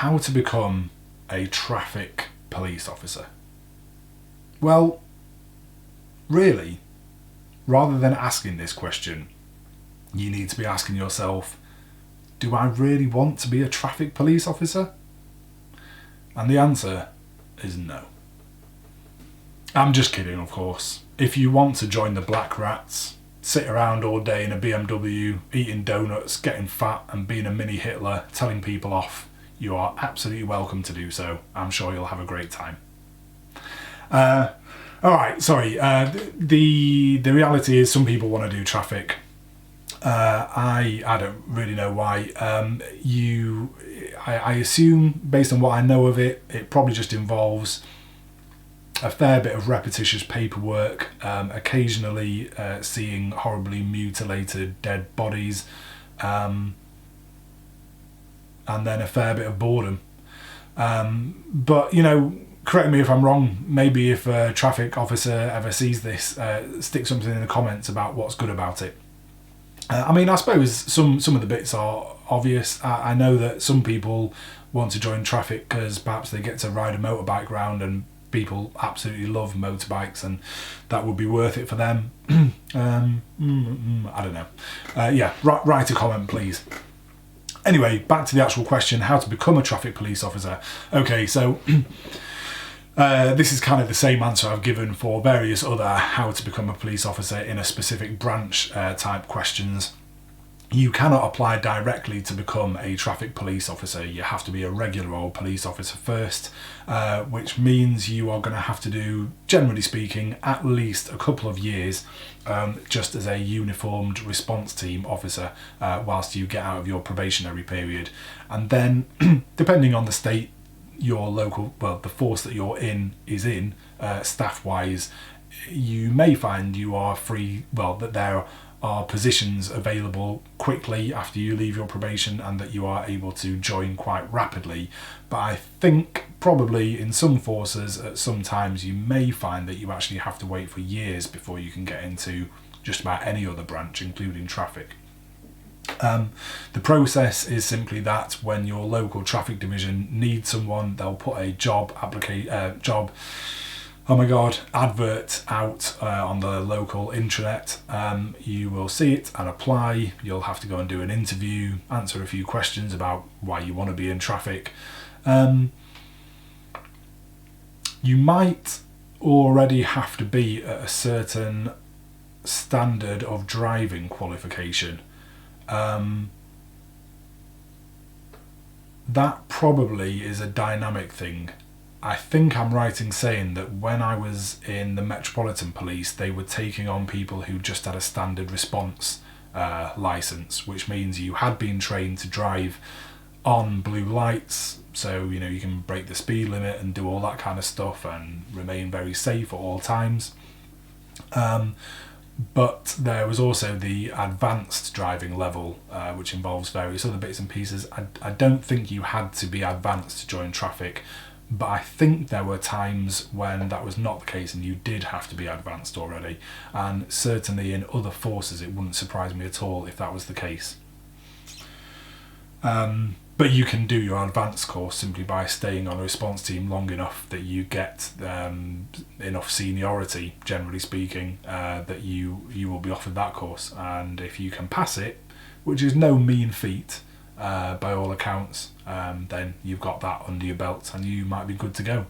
how to become a traffic police officer. Well, really, rather than asking this question, you need to be asking yourself, do I really want to be a traffic police officer? And the answer is no. I'm just kidding, of course. If you want to join the Black Rats, sit around all day in a BMW, eating donuts, getting fat and being a mini Hitler, telling people off, you are absolutely welcome to do so. I'm sure you'll have a great time. Alright, sorry. The reality is some people want to do traffic. I don't really know why. I assume, based on what I know of it, it probably just involves a fair bit of repetitious paperwork, occasionally seeing horribly mutilated dead bodies, and then a fair bit of boredom. But, you know, correct me if I'm wrong. Maybe if a traffic officer ever sees this, stick something in the comments about what's good about it. I mean, I suppose some of the bits are obvious. I know that some people want to join traffic because perhaps they get to ride a motorbike round, and people absolutely love motorbikes and that would be worth it for them. I don't know. Write a comment, please. Anyway, back to the actual question, how to become a traffic police officer. Okay, so this is kind of the same answer I've given for various other how to become a police officer in a specific branch type questions. You cannot apply directly to become a traffic police officer. You have to be a regular old police officer first, which means you are going to have to do, generally speaking, at least a couple of years just as a uniformed response team officer whilst you get out of your probationary period. And then, depending on the state your local, well, the force that you're in is in, staff-wise, you may find you are free, well, that there are positions available quickly after you leave your probation and that you are able to join quite rapidly. But I think probably in some forces at some times you may find that you actually have to wait for years before you can get into just about any other branch, including traffic. The process is simply that when your local traffic division needs someone, they'll put a advert out on the local intranet. You will see it and apply. You'll have to go and do an interview, answer a few questions about why you want to be in traffic. You might already have to be at a certain standard of driving qualification. That probably is a dynamic thing. I think I'm right in saying that when I was in the Metropolitan Police, they were taking on people who just had a standard response licence, which means you had been trained to drive on blue lights, so you know you can break the speed limit and do all that kind of stuff and remain very safe at all times. But there was also the advanced driving level, which involves various other bits and pieces. I don't think you had to be advanced to join traffic, but I think there were times when that was not the case and you did have to be advanced already. And certainly in other forces, it wouldn't surprise me at all if that was the case. But you can do your advanced course simply by staying on a response team long enough that you get enough seniority, generally speaking, that you will be offered that course. And if you can pass it, which is no mean feat by all accounts, then you've got that under your belt and you might be good to go.